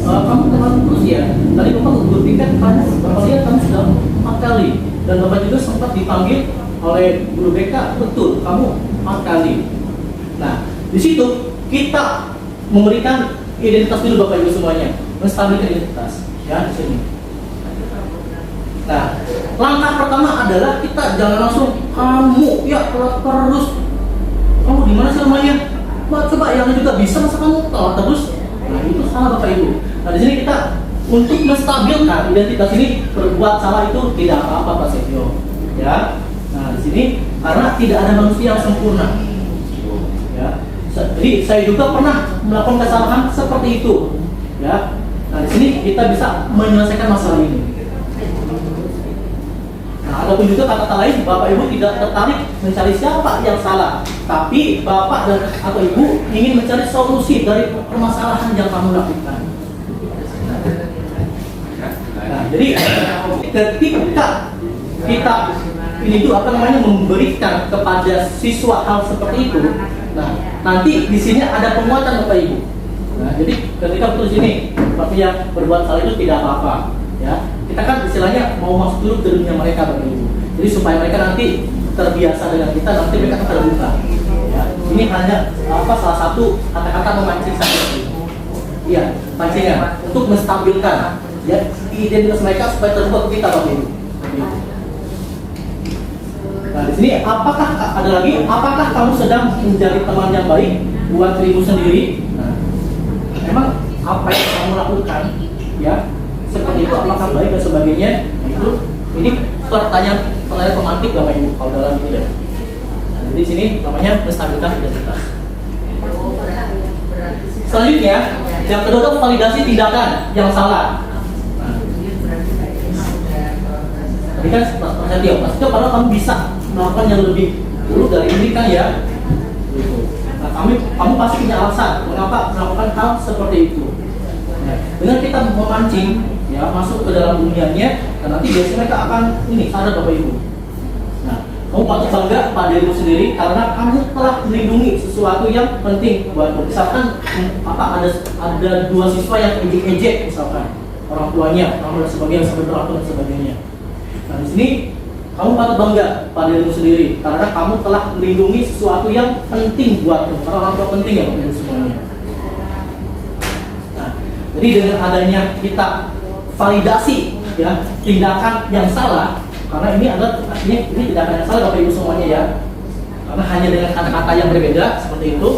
[SPEAKER 1] kamu telat terus ya, tadi Bapak berpikir Bapak lihat kamu sudah 4 kali, dan Bapak juga sempat dipanggil oleh guru BK, betul, kamu 4 kali. Nah, di situ kita memberikan identitas dulu Bapak Ibu semuanya, menstabilkan identitas, ya, di sini. Nah, langkah pertama adalah kita jangan langsung kamu ya telat terus. Kamu gimana sih namanya? Coba yang juga bisa masa kamu telat terus? Nah, itu salah Bapak Ibu. Nah, di sini kita untuk menstabilkan identitas ini, berbuat salah itu tidak apa-apa Pak Setio, ya. Nah, di sini karena tidak ada manusia yang sempurna. Ya. Jadi saya juga pernah melakukan kesalahan seperti itu, ya. Nah di sini kita bisa menyelesaikan masalah ini. Nah Nah, ataupun juga kata-kata lain, Bapak Ibu tidak tertarik mencari siapa yang salah, tapi Bapak dan atau Ibu ingin mencari solusi dari permasalahan yang kamu lakukan. Nah, jadi ketika kita ini tuh memberikan kepada siswa hal seperti itu, nah nanti di sini ada penguatan Bapak Ibu. Nah, jadi ketika betul sini Bapak yang berbuat salah itu tidak apa-apa, ya. Kita kan istilahnya mau masuk dulu ke dunia mereka Bapak Ibu. Jadi supaya mereka nanti terbiasa dengan kita, nanti mereka akan terbuka. Ya. Ini hanya salah satu kata-kata memancing saja. Iya, pancingan untuk menstabilkan ya identitas mereka supaya terbuka ke kita Bapak Ibu. Nah, di sini apakah ada lagi? Apakah kamu sedang menjadi teman yang baik buat dirimu sendiri? Nah, emang apa yang kamu lakukan ya seperti itu apakah baik dan sebagainya? Itu ini pertanyaan pemantik Bapak Ibu kalau dalam ini ya. Nah, jadi di sini namanya menstabilkan identitas. Selanjutnya yang kedua itu validasi tindakan yang salah. Nah, tadi kan maksudnya kalau kamu bisa melakukan yang lebih dulu dari ini kan ya. Nah, kamu pasti punya alasan mengapa melakukan hal seperti itu. Nah, dengan kita memancing ya masuk ke dalam dunianya, dan nanti biasanya mereka akan ini sadar Bapak Ibu. Nah, kamu patut bangga pada dirimu sendiri karena kamu telah melindungi sesuatu yang penting buatmu. Misalkan ada dua siswa yang ejek misalkan orang tuanya, orang dan sebagainya sampai berantem dan sebagainya. Nah, di sini kamu patut bangga pada dirimu sendiri karena kamu telah melindungi sesuatu yang penting buatmu. Karena orang tua penting ya Bapak Ibu semuanya. Nah, jadi dengan adanya kita validasi ya tindakan yang salah, karena ini tindakan yang salah Bapak Ibu semuanya ya, karena hanya dengan kata-kata yang berbeda seperti itu.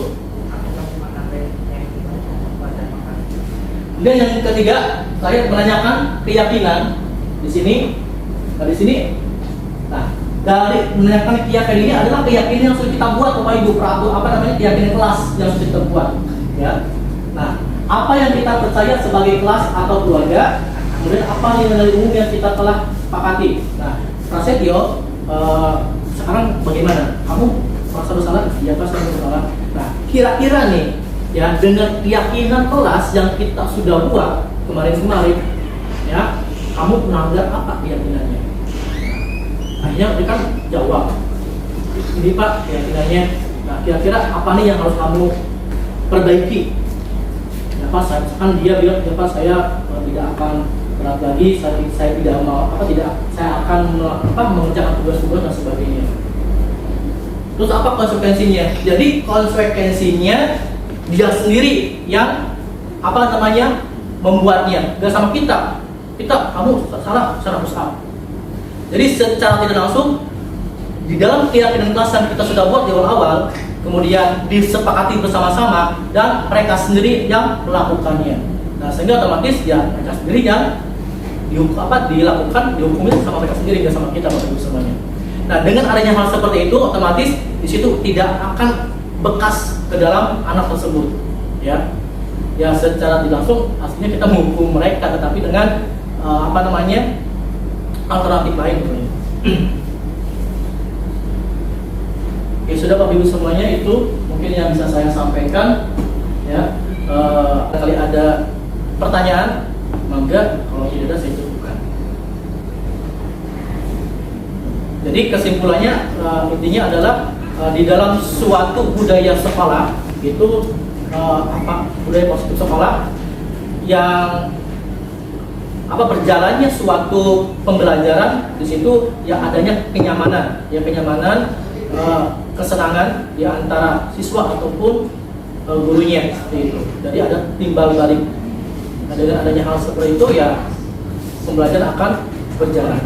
[SPEAKER 1] Kemudian yang ketiga, saya menanyakan keyakinan di sini. Nah, di sini, nah dari menanyakan keyakinan ini adalah keyakinan yang sudah kita buat Bapak Ibu, keyakinan kelas yang sudah kita buat ya. Nah, apa yang kita percaya sebagai kelas atau keluarga, kemudian apa nilai umum yang kita telah sepakati. Nah, Prasetyo, sekarang bagaimana? Kamu merasa bersalah? Iya, Pak, saya bersalah. Nah, kira-kira nih, ya dengan keyakinan kelas yang kita sudah buat kemarin-kemarin, ya, kamu melanggar apa keyakinannya? Akhirnya mereka jawab, ini Pak keyakinannya. Nah, kira-kira apa nih yang harus kamu perbaiki? Ya Pak, misalkan dia bilang, ya Pak saya tidak akan berat lagi, saya tidak mau saya akan mengerjakan tugas-tugas dan sebagainya. Terus apa konsekuensinya? Jadi konsekuensinya dia sendiri yang membuatnya, gak sama kita. Kamu salah secara besar. Jadi secara tidak langsung di dalam keyakinan kelas yang kita sudah buat di awal-awal, kemudian disepakati bersama-sama dan mereka sendiri yang melakukannya. Nah, sehingga otomatis ya mereka sendiri yang dihukumi sama mereka sendiri, nggak sama kita Bapak Ibu semuanya. Nah, dengan adanya hal seperti itu, otomatis di situ tidak akan bekas ke dalam anak tersebut, ya. Ya secara tidak langsung aslinya kita menghukum mereka, tetapi dengan alternatif lain. Oke, sudah Bapak Ibu semuanya, itu mungkin yang bisa saya sampaikan, ya. Kali ada pertanyaan, mangga, kalau tidak ada saya cukupkan. Jadi kesimpulannya intinya adalah di dalam suatu budaya sekolah itu budaya positif sekolah yang berjalannya suatu pembelajaran, di situ ya adanya kenyamanan, kesenangan di antara siswa ataupun gurunya seperti itu. Jadi ada timbal balik. Nah, dengan adanya hal seperti itu ya pembelajaran akan berjalan.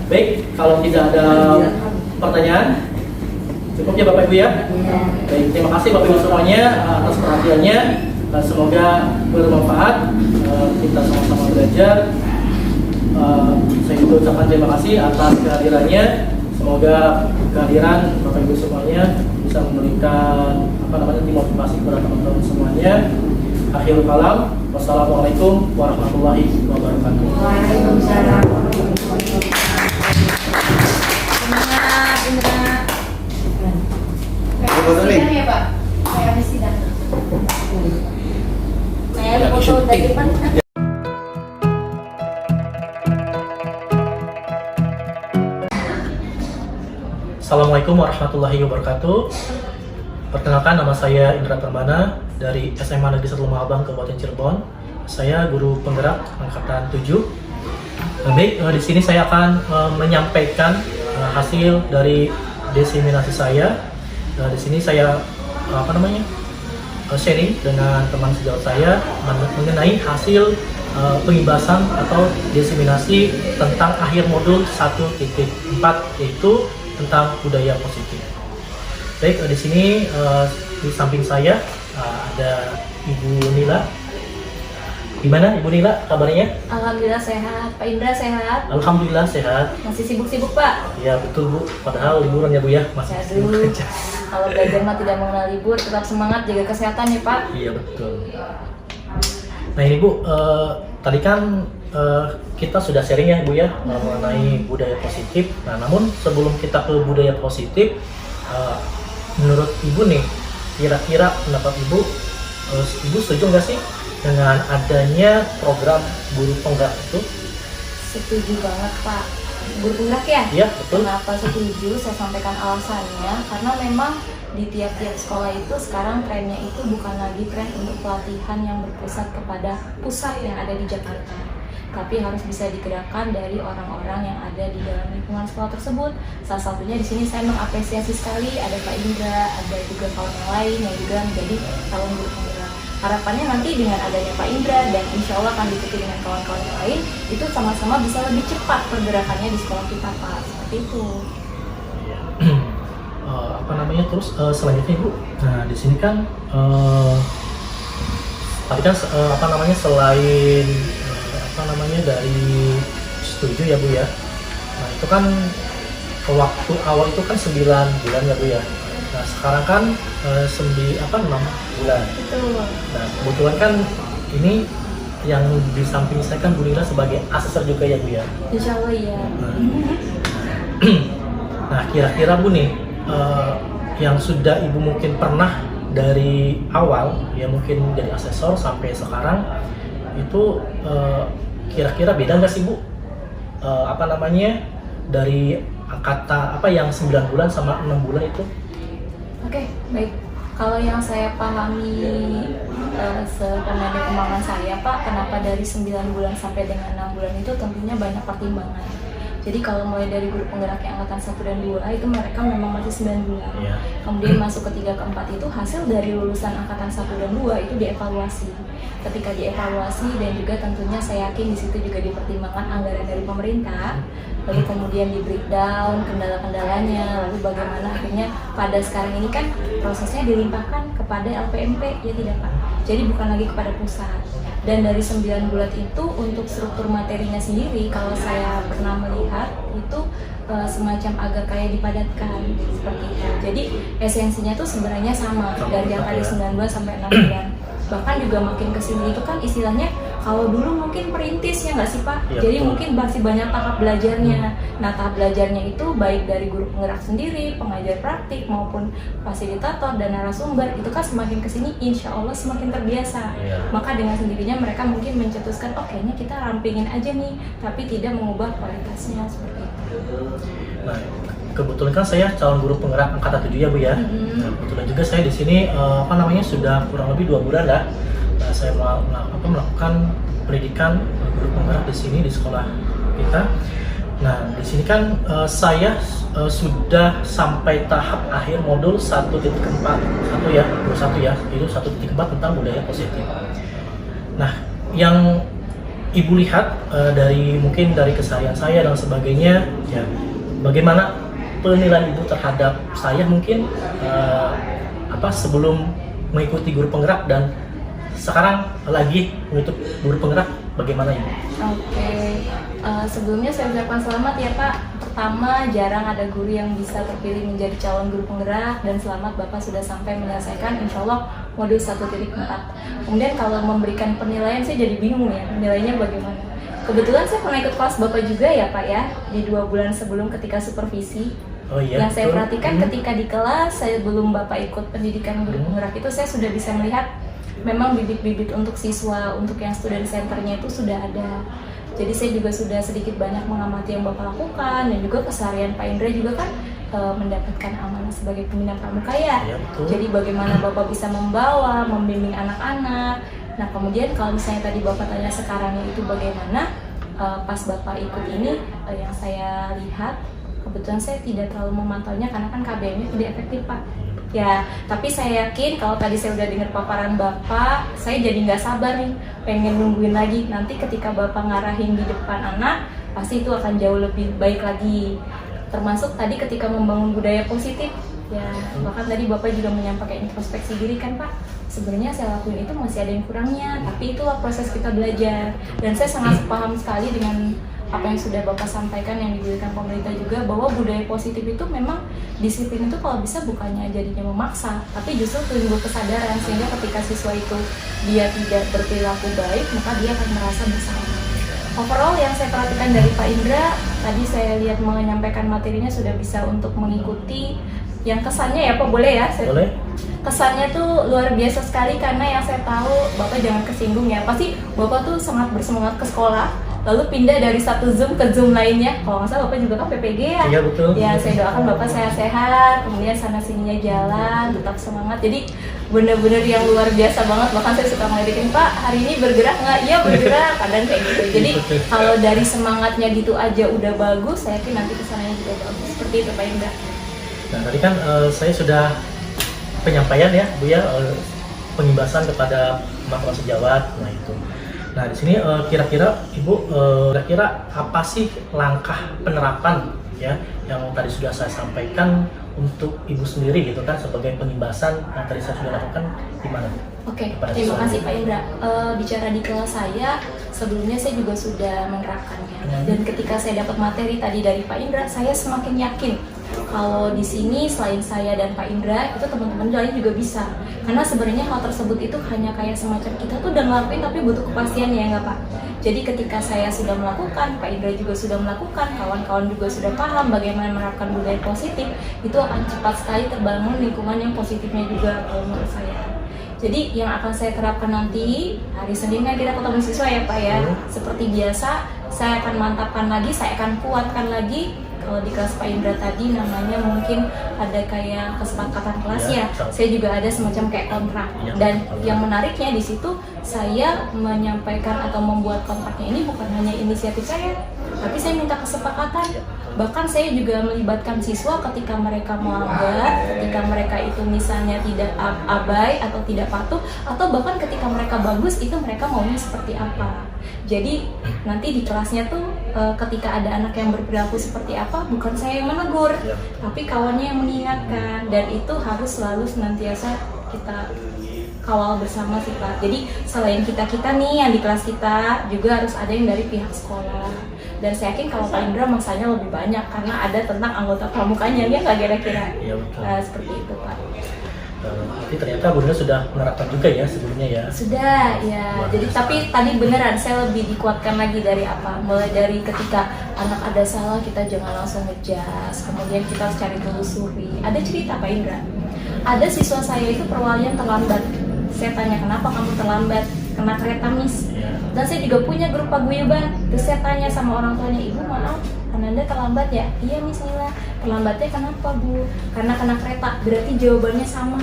[SPEAKER 1] Baik, kalau tidak ada pertanyaan, cukup ya Bapak Ibu ya. Baik, terima kasih Bapak Ibu semuanya atas perhatiannya. Semoga bermanfaat. Kita sama-sama belajar. Saya juga ucapkan terima kasih atas kehadirannya. Semoga kehadiran Bapak Ibu semuanya bisa memberikan motivasi kepada teman-teman semuanya. Akhirul kalam, wassalamualaikum warahmatullahi wabarakatuh.
[SPEAKER 2] Waalaikumsalam warahmatullahi wabarakatuh. foto nih.
[SPEAKER 3] Sidang ya Pak? Saya habis sidang. Saya ada foto dari depan.
[SPEAKER 1] Assalamualaikum warahmatullahi wabarakatuh. Perkenalkan, nama saya Indra Permana dari SMA Negeri 1 Lumah Abang, Kabupaten Cirebon. Saya guru penggerak angkatan 7. Baik, di sini saya akan menyampaikan hasil dari diseminasi saya. Di sini saya sharing dengan teman sejawat saya mengenai hasil pengibasan atau diseminasi tentang akhir modul 1.4, yaitu tentang budaya positif. Baik, di sini di samping saya ada Ibu Nila. Gimana Ibu Nila kabarnya?
[SPEAKER 3] Alhamdulillah sehat. Pak Indra sehat?
[SPEAKER 1] Alhamdulillah sehat.
[SPEAKER 3] Masih sibuk-sibuk Pak?
[SPEAKER 1] Ya betul Bu, padahal liburan ya Bu ya, masih sibuk
[SPEAKER 3] Aduh,
[SPEAKER 1] kerja.
[SPEAKER 3] kalau belajar mah tidak mengenal libur, tetap semangat jaga kesehatan ya Pak.
[SPEAKER 1] Iya betul. Nah ini Bu, tadi kan kita sudah sharing ya Bu ya mengenai budaya positif. Nah namun sebelum kita ke budaya positif, menurut Ibu nih, kira-kira pendapat Ibu, Ibu setuju nggak sih dengan adanya program guru penggerak itu?
[SPEAKER 3] Setuju banget Pak. Guru penggerak ya?
[SPEAKER 1] Iya betul.
[SPEAKER 3] Kenapa setuju? Saya sampaikan alasannya. Karena memang di tiap-tiap sekolah itu sekarang trennya itu bukan lagi tren untuk pelatihan yang berpusat kepada pusat yang ada di Jakarta, tapi harus bisa digerakkan dari orang-orang yang ada di dalam lingkungan sekolah tersebut. Salah satunya di sini saya mengapresiasi sekali ada Pak Indra, ada juga kawan yang lain yang juga menjadi calon guru penggerak. Harapannya nanti dengan adanya Pak Indra dan insya Allah akan diikuti dengan kawan-kawan yang lain, itu sama-sama bisa lebih cepat pergerakannya di sekolah kita Pak. Seperti itu.
[SPEAKER 1] Terus selanjutnya Bu, nah di sini kan tadi kan selain dari setuju ya Bu ya. Nah itu kan waktu awal itu kan 9 bulan ya Bu ya. Nah sekarang kan 6 bulan.
[SPEAKER 3] Betul.
[SPEAKER 1] Nah kebetulan kan ini yang di samping saya kan Bu Nila sebagai asesor juga ya Bu ya.
[SPEAKER 3] Insya Allah ya.
[SPEAKER 1] Nah kira-kira Bu nih, yang sudah Ibu mungkin pernah dari awal ya mungkin jadi asesor sampai sekarang itu kira-kira beda nggak sih Bu? Dari kata yang 9 bulan sama 6 bulan itu?
[SPEAKER 3] Oke, baik. Kalau yang saya pahami sependek kembangan saya Pak, kenapa dari 9 bulan sampai dengan 6 bulan itu tentunya banyak pertimbangan. Jadi kalau mulai dari guru penggerak yang angkatan 1 dan 2 itu mereka memang masih 9 bulan.
[SPEAKER 1] Yeah.
[SPEAKER 3] Kemudian masuk ke 3 ke 4 itu hasil dari lulusan angkatan 1 dan 2 itu dievaluasi. Ketika dievaluasi dan juga tentunya saya yakin di situ juga dipertimbangkan anggaran dari pemerintah. Lalu kemudian di breakdown kendala-kendalanya, lalu bagaimana akhirnya pada sekarang ini kan prosesnya dilimpahkan kepada LPMP, ya tidak Pak? Jadi bukan lagi kepada pusat. Dan dari 9 bulan itu untuk struktur materinya sendiri kalau saya pernah melihat itu semacam agak kayak dipadatkan seperti itu. Jadi esensinya tuh sebenarnya sama dari yang tadi 9 bulan sampai 6 bulan. Bahkan juga makin kesini itu kan istilahnya kalau dulu mungkin perintis ya nggak sih Pak?
[SPEAKER 1] Ya,
[SPEAKER 3] jadi
[SPEAKER 1] betul.
[SPEAKER 3] mungkin masih banyak tahap belajarnya. Nah tahap belajarnya itu baik dari guru penggerak sendiri, pengajar praktik maupun fasilitator dan narasumber itu kan semakin kesini insya Allah semakin terbiasa.
[SPEAKER 1] Ya.
[SPEAKER 3] Maka dengan sendirinya mereka mungkin mencetuskan oh kayaknya kita rampingin aja nih, tapi tidak mengubah kualitasnya seperti itu.
[SPEAKER 1] Nah, kebetulan kan saya calon guru penggerak angkatan 7 ya Bu ya. Nah, kebetulan juga saya di sini sudah kurang lebih 2 bulan lah. Nah, saya melakukan pendidikan guru penggerak di sini di sekolah kita. Nah, di sini kan saya sudah sampai tahap akhir modul 1.4. 21 ya, itu 1.4 tentang budaya positif. Nah, yang Ibu lihat mungkin dari keseharian saya dan sebagainya, ya bagaimana penilaian Ibu terhadap saya mungkin sebelum mengikuti guru penggerak dan sekarang lagi mengikuti guru penggerak, bagaimana Ibu?
[SPEAKER 3] Oke, sebelumnya saya ucapkan selamat ya Pak. Pertama, jarang ada guru yang bisa terpilih menjadi calon guru penggerak dan selamat Bapak sudah sampai menyelesaikan insya Allah modul 1.4. Kemudian kalau memberikan penilaian saya jadi bingung ya, nilainya bagaimana? Kebetulan saya pernah ikut kelas Bapak juga ya Pak ya, di 2 bulan sebelum ketika supervisi.
[SPEAKER 1] Oh iya.
[SPEAKER 3] Yang saya
[SPEAKER 1] betul.
[SPEAKER 3] perhatikan ketika di kelas, saya belum Bapak ikut pendidikan guru penggerak itu, saya sudah bisa melihat memang bibit-bibit untuk siswa, untuk yang student centernya itu sudah ada. Jadi saya juga sudah sedikit banyak mengamati yang Bapak lakukan, dan juga keseharian Pak Indra juga kan mendapatkan amanah sebagai pembina pramuka ya.
[SPEAKER 1] Iya, betul.
[SPEAKER 3] Jadi bagaimana Bapak bisa membawa, membimbing anak-anak. Nah kemudian kalau misalnya tadi Bapak tanya sekarangnya itu bagaimana, pas Bapak ikut ini, yang saya lihat, kebetulan saya tidak terlalu memantaunya karena kan KBM-nya tidak efektif Pak. Ya, tapi saya yakin kalau tadi saya udah dengar paparan Bapak, saya jadi nggak sabar nih, pengen nungguin lagi. Nanti ketika Bapak ngarahin di depan anak, pasti itu akan jauh lebih baik lagi. Termasuk tadi ketika membangun budaya positif, ya bahkan tadi Bapak juga menyampaikan introspeksi diri kan Pak. Sebenarnya saya lakuin itu masih ada yang kurangnya, tapi itulah proses kita belajar. Dan saya sangat paham sekali dengan apa yang sudah Bapak sampaikan yang diberikan pemerintah juga, bahwa budaya positif itu memang disiplin itu kalau bisa bukannya jadinya memaksa, tapi justru timbul kesadaran sehingga ketika siswa itu dia tidak berperilaku baik, maka dia akan merasa bersalah. Overall yang saya perhatikan dari Pak Indra, tadi saya lihat menyampaikan materinya sudah bisa untuk mengikuti. Yang kesannya ya Pak, boleh ya?
[SPEAKER 1] Boleh.
[SPEAKER 3] Kesannya tuh luar biasa sekali, karena yang saya tahu, Bapak jangan kesinggung ya, pasti Bapak tuh sangat bersemangat ke sekolah, lalu pindah dari satu Zoom ke Zoom lainnya. Kalau nggak salah Bapak juga kan PPG ya?
[SPEAKER 1] Iya betul.
[SPEAKER 3] Ya saya doakan Bapak sehat-sehat, kemudian sana sininya jalan, tetap semangat. Jadi bener-bener yang luar biasa banget. Bahkan saya suka ngeliatin, Pak hari ini bergerak nggak? Iya bergerak, kadang kayak gitu. Jadi kalau dari semangatnya gitu aja udah bagus, saya yakin nanti kesananya juga bagus. Seperti itu Pak Indra.
[SPEAKER 1] Nah tadi kan saya sudah penyampaian ya Bu ya, pengimbasan kepada mahasiswa sejawat. Nah itu. Nah di sini kira-kira Ibu kira-kira apa sih langkah penerapan ya yang tadi sudah saya sampaikan untuk Ibu sendiri gitu kan sebagai pengimbasan yang tadi saya sudah lakukan gimana?
[SPEAKER 3] Oke,
[SPEAKER 1] Kepada
[SPEAKER 3] terima
[SPEAKER 1] siswa
[SPEAKER 3] kasih
[SPEAKER 1] Ibu.
[SPEAKER 3] Pak Indra. Bicara di kelas saya, sebelumnya saya juga sudah menerapkannya. Dan ketika saya dapat materi tadi dari Pak Indra, saya semakin yakin kalau di sini selain saya dan Pak Indra, itu teman-teman lain juga bisa. Karena sebenarnya hal tersebut itu hanya kayak semacam kita tuh udah ngelakuin tapi butuh kepastian ya nggak Pak? Jadi ketika saya sudah melakukan, Pak Indra juga sudah melakukan, kawan-kawan juga sudah paham bagaimana menerapkan budaya positif, itu akan cepat sekali terbangun lingkungan yang positifnya juga kalau menurut saya. Jadi yang akan saya terapkan nanti, hari Senin kan kita ketemu siswa ya Pak ya. Seperti biasa, saya akan mantapkan lagi, saya akan kuatkan lagi. Kalau di kelas Pak Indra tadi namanya mungkin ada kayak kesepakatan kelas ya. Saya juga ada semacam kayak kontrak. Dan yang menariknya di situ saya menyampaikan atau membuat kontraknya ini bukan hanya inisiatif saya, tapi saya minta kesepakatan. Bahkan saya juga melibatkan siswa ketika mereka melanggar, ketika mereka itu misalnya tidak abai atau tidak patuh, atau bahkan ketika mereka bagus itu mereka maunya seperti apa. Jadi nanti di kelasnya tuh ketika ada anak yang berperilaku seperti apa, bukan saya yang menegur, tapi kawannya yang mengingatkan, dan itu harus selalu senantiasa kita kawal bersama sih Pak. Jadi selain kita nih yang di kelas kita, juga harus ada yang dari pihak sekolah. Dan saya yakin kalau Pak Indra maksanya lebih banyak karena ada tentang anggota pramukanya, ya nggak kira-kira?
[SPEAKER 1] Iya betul.
[SPEAKER 3] Nah, seperti itu Pak.
[SPEAKER 1] Tapi ternyata Bunda sudah menerapkan juga ya sebelumnya ya.
[SPEAKER 3] Sudah ya. Jadi tapi tadi beneran saya lebih dikuatkan lagi dari apa? Mulai dari ketika anak ada salah kita jangan langsung ngejudge, kemudian kita harus cari telusuri. Ada cerita Pak Indra. Ada siswa saya itu perwalian terlambat. Saya tanya kenapa kamu terlambat? Kena kereta Miss. Dan saya juga punya grup paguyuban. Terus saya tanya sama orang tuanya, ibu maaf, Ananda terlambat ya? Iya Miss Nila. Terlambatnya kenapa Bu? Karena kena kereta. Berarti jawabannya sama.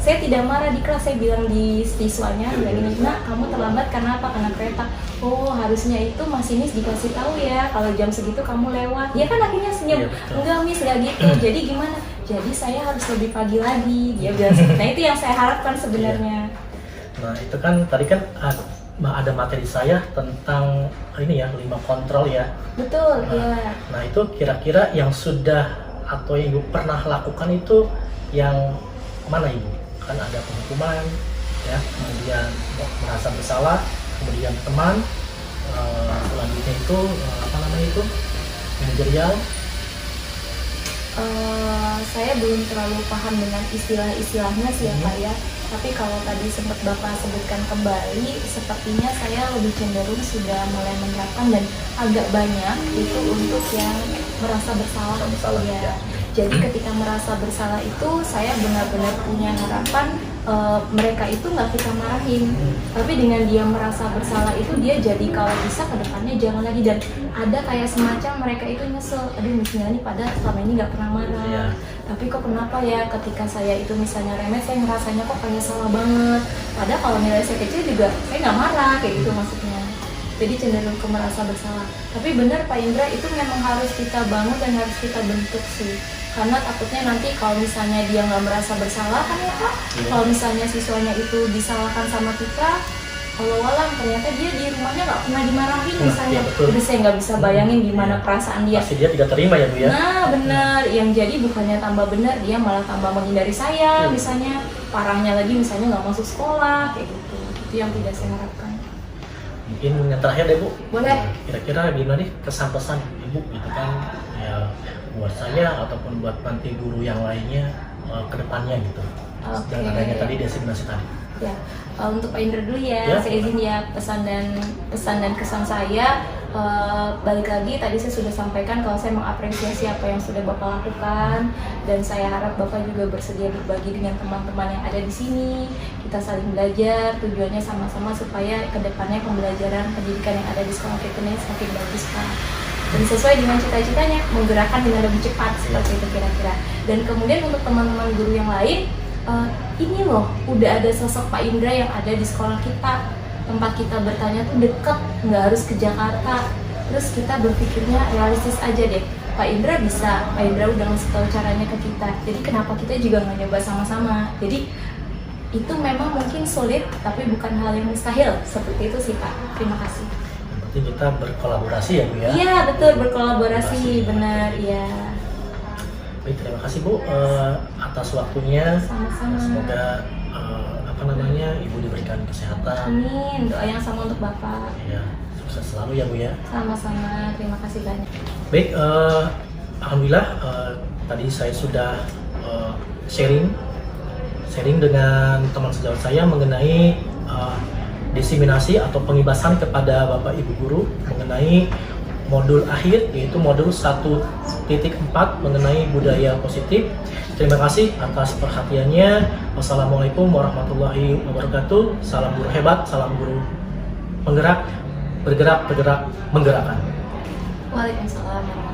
[SPEAKER 3] Saya tidak marah di kelas, saya bilang di siswanya, bilang ini, nak kamu terlambat karena apa? Kena kereta. Oh harusnya itu masinis dikasih tahu ya, kalau jam segitu kamu lewat. Dia kan akhirnya senyum, enggak Miss, enggak gitu. Jadi gimana? Jadi saya harus lebih pagi lagi. Dia bilang, nah itu yang saya harapkan sebenarnya.
[SPEAKER 1] Nah itu kan tadi kan ada materi saya tentang ini ya 5 kontrol ya.
[SPEAKER 3] Betul, ya.
[SPEAKER 1] Nah itu kira-kira yang sudah atau yang Ibu pernah lakukan itu yang mana Ibu? Kan ada penghukuman ya, kemudian merasa bersalah, kemudian teman, selanjutnya itu apa namanya itu manajerial.
[SPEAKER 3] Saya belum terlalu paham dengan istilah-istilahnya sih ya Pak ya. Tapi kalau tadi sempat Bapak sebutkan kembali, sepertinya saya lebih cenderung sudah mulai menerapkan dan agak banyak itu untuk yang merasa bersalah.
[SPEAKER 1] Ya.
[SPEAKER 3] Jadi ketika merasa bersalah itu saya benar-benar punya harapan mereka itu nggak kita marahin, tapi dengan dia merasa bersalah itu dia jadi kalau bisa ke depannya jangan lagi, dan ada kayak semacam mereka itu nyesel, aduh misalnya nih pada selama ini nggak pernah marah,
[SPEAKER 1] Iya.
[SPEAKER 3] tapi kok kenapa ya ketika saya itu misalnya remeh saya ngerasanya kok kayak salah banget, padahal kalau nilai saya kecil juga saya nggak marah kayak gitu maksudnya. Jadi cenderung ke merasa bersalah. Tapi benar Pak Indra, itu memang harus kita bangun dan harus kita bentuk sih. Karena takutnya nanti kalau misalnya dia nggak merasa bersalah kan ya Pak, kalau misalnya siswanya itu disalahkan sama kita, walau ternyata dia di rumahnya nggak pernah dimarahin misalnya.
[SPEAKER 1] Iya, betul.
[SPEAKER 3] Jadi saya nggak bisa bayangin gimana perasaan dia.
[SPEAKER 1] Pasti dia tidak terima ya Bu ya.
[SPEAKER 3] Nah benar, yang jadi bukannya tambah benar, dia malah tambah menghindari saya misalnya. Parahnya lagi misalnya nggak masuk sekolah kayak gitu. Itu yang tidak saya harapkan.
[SPEAKER 1] Mungkin yang terakhir deh Bu.
[SPEAKER 3] Boleh.
[SPEAKER 1] Kira-kira gimana nih kesan-pesan Ibu gitu kan ya buat saya ataupun buat nanti guru yang lainnya ke depannya gitu.
[SPEAKER 3] Oke.
[SPEAKER 1] Dan adanya tadi designasi tadi.
[SPEAKER 3] Ya, untuk Pak Indra dulu ya,
[SPEAKER 1] Ya.
[SPEAKER 3] saya izin ya pesan dan kesan saya. Balik lagi tadi saya sudah sampaikan kalau saya mengapresiasi apa yang sudah Bapak lakukan, dan saya harap Bapak juga bersedia berbagi dengan teman-teman yang ada di sini. Kita saling belajar, tujuannya sama-sama supaya kedepannya pembelajaran pendidikan yang ada di sekolah kita ini semakin bagus Pak. Dan sesuai dengan cita-citanya, menggerakkan dengan lebih cepat seperti itu kira-kira. Dan kemudian untuk teman-teman guru yang lain, ini loh udah ada sosok Pak Indra yang ada di sekolah kita, tempat kita bertanya tuh deket, nggak harus ke Jakarta. Terus kita berpikirnya realistis aja deh, Pak Indra bisa, Pak Indra udah ngasih tahu caranya ke kita, jadi kenapa kita juga nggak nyoba sama-sama. Jadi itu memang mungkin sulit tapi bukan hal yang mustahil, seperti itu sih Pak. Terima kasih.
[SPEAKER 1] Berarti kita berkolaborasi ya Bu ya.
[SPEAKER 3] Iya betul, berkolaborasi, benar ya.
[SPEAKER 1] Baik, terima kasih Bu atas waktunya.
[SPEAKER 3] Sama-sama.
[SPEAKER 1] Semoga Ibu diberikan kesehatan.
[SPEAKER 3] Amin, doa yang sama untuk Bapak.
[SPEAKER 1] Ya, sukses selalu ya Bu ya.
[SPEAKER 3] Sama-sama, terima kasih banyak.
[SPEAKER 1] Baik, alhamdulillah tadi saya sudah sharing dengan teman sejawat saya mengenai diseminasi atau pengibasan kepada Bapak Ibu guru mengenai modul akhir, yaitu modul 1.4 mengenai budaya positif. Terima kasih atas perhatiannya. Wassalamualaikum warahmatullahi wabarakatuh. Salam guru hebat, salam guru penggerak, bergerak, menggerakkan.
[SPEAKER 3] Waalaikumsalam.